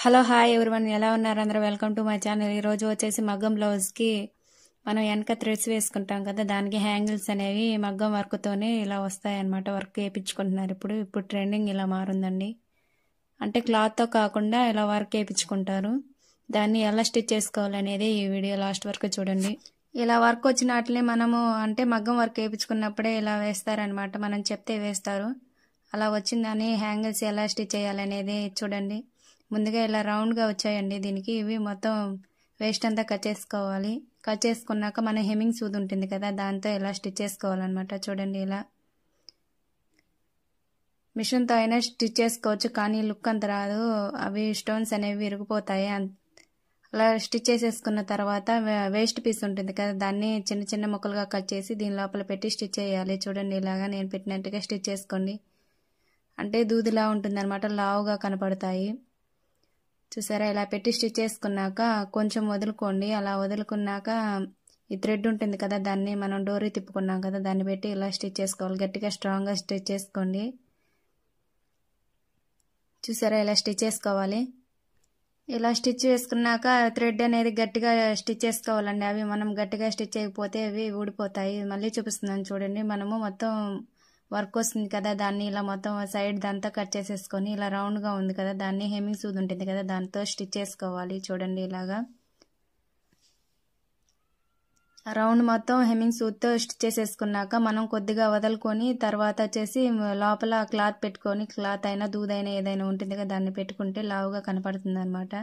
Hello hi everyone ఎలా ఉన్నారు అందరూ వెల్కమ్ టు మై ఛానల్. ఈరోజు వచ్చేసి మగ్గం బ్లౌజ్కి మనం వెనక థ్రెడ్స్ వేసుకుంటాం కదా, దానికి హ్యాంగిల్స్ అనేవి మగ్గం వర్క్తోనే ఇలా వస్తాయన్నమాట. వర్క్ వేయించుకుంటున్నారు ఇప్పుడు ట్రెండింగ్ ఇలా మారుందండి. అంటే క్లాత్తో కాకుండా ఇలా వర్క్ వేయించుకుంటారు. దాన్ని ఎలా స్టిచ్ చేసుకోవాలనేది ఈ వీడియో లాస్ట్ వరకు చూడండి. ఇలా వర్క్ వచ్చిన వాటిని మనము అంటే మగ్గం వర్క్ వేయించుకున్నప్పుడే ఇలా వేస్తారనమాట. మనం చెప్తే వేస్తారు. అలా వచ్చిందని హ్యాంగిల్స్ ఎలా స్టిచ్ చేయాలనేది చూడండి. ముందుగా ఇలా రౌండ్గా వచ్చాయండి. దీనికి ఇవి మొత్తం వేస్ట్ అంతా కట్ చేసుకోవాలి. కట్ చేసుకున్నాక మన హెమ్మింగ్ సూది ఉంటుంది కదా, దాంతో ఇలా స్టిచ్ చేసుకోవాలన్నమాట. చూడండి, ఇలా మిషన్తో అయినా స్టిచ్ చేసుకోవచ్చు, కానీ లుక్ అంత రాదు. అవి స్టోన్స్ అనేవి విరిగిపోతాయి. అలా స్టిచ్ చేసేసుకున్న తర్వాత వేస్ట్ పీస్ ఉంటుంది కదా, దాన్ని చిన్న చిన్న ముక్కలుగా కట్ చేసి దీని లోపల పెట్టి స్టిచ్ చేయాలి. చూడండి, ఇలాగా నేను పెట్టినట్టుగా స్టిచ్ చేసుకోండి. అంటే దూదిలా ఉంటుంది అనమాట, లావుగా కనపడతాయి. చూసారా, ఇలా పెట్టి స్టిచ్ చేసుకున్నాక కొంచెం వదులుకోండి. అలా వదులుకున్నాక ఈ థ్రెడ్ ఉంటుంది కదా, దాన్ని మనం డోరీ తిప్పుకున్నాం కదా, దాన్ని పెట్టి ఇలా స్టిచ్ చేసుకోవాలి. గట్టిగా స్ట్రాంగ్గా స్టిచ్ చేసుకోండి. చూసారా, ఇలా స్టిచ్ చేసుకోవాలి. ఇలా స్టిచ్ చేసుకున్నాక థ్రెడ్ అనేది గట్టిగా స్టిచ్ చేసుకోవాలండి. అవి మనం గట్టిగా స్టిచ్ చేయకపోతే అవి ఊడిపోతాయి. మళ్ళీ చూపిస్తున్నాను చూడండి. మనము మొత్తం వర్క్ వస్తుంది కదా, దాన్ని ఇలా మొత్తం సైడ్ దంతా కట్ చేసేసుకొని ఇలా రౌండ్గా ఉంది కదా, దాన్ని హెమ్మింగ్ సూది ఉంటుంది కదా, దాంతో స్టిచ్ చేసుకోవాలి. చూడండి, ఇలాగా రౌండ్ మొత్తం హెమ్మింగ్ సూదితో స్టిచ్ చేసేసుకున్నాక మనం కొద్దిగా వదులుకొని తర్వాత వచ్చేసి లోపల క్లాత్ పెట్టుకొని, క్లాత్ అయినా దూదైనా ఏదైనా ఉంటుంది కదా, దాన్ని పెట్టుకుంటే లావుగా కనపడుతుంది అనమాట.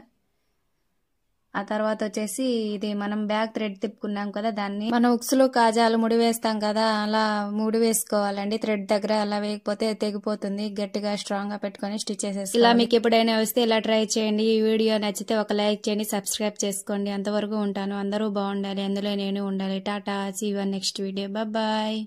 ఆ తర్వాత వచ్చేసి ఇది మనం బ్యాక్ థ్రెడ్ తిప్పుకున్నాం కదా, దాన్ని మనం ఉక్సులు కాజాలు ముడి వేస్తాం కదా, అలా ముడి వేసుకోవాలండి. థ్రెడ్ దగ్గర అలా వేయకపోతే తెగిపోతుంది. గట్టిగా స్ట్రాంగ్ గా పెట్టుకొని స్టిచ్ చేసేసి ఇలా మీకు ఎప్పుడైనా వస్తే ఇలా ట్రై చేయండి. ఈ వీడియో నచ్చితే ఒక లైక్ చేయండి, సబ్స్క్రైబ్ చేసుకోండి. అంతవరకు ఉంటాను. అందరూ బాగుండాలి, అందులో నేను ఉండాలి. Tata, see you next video. Bye.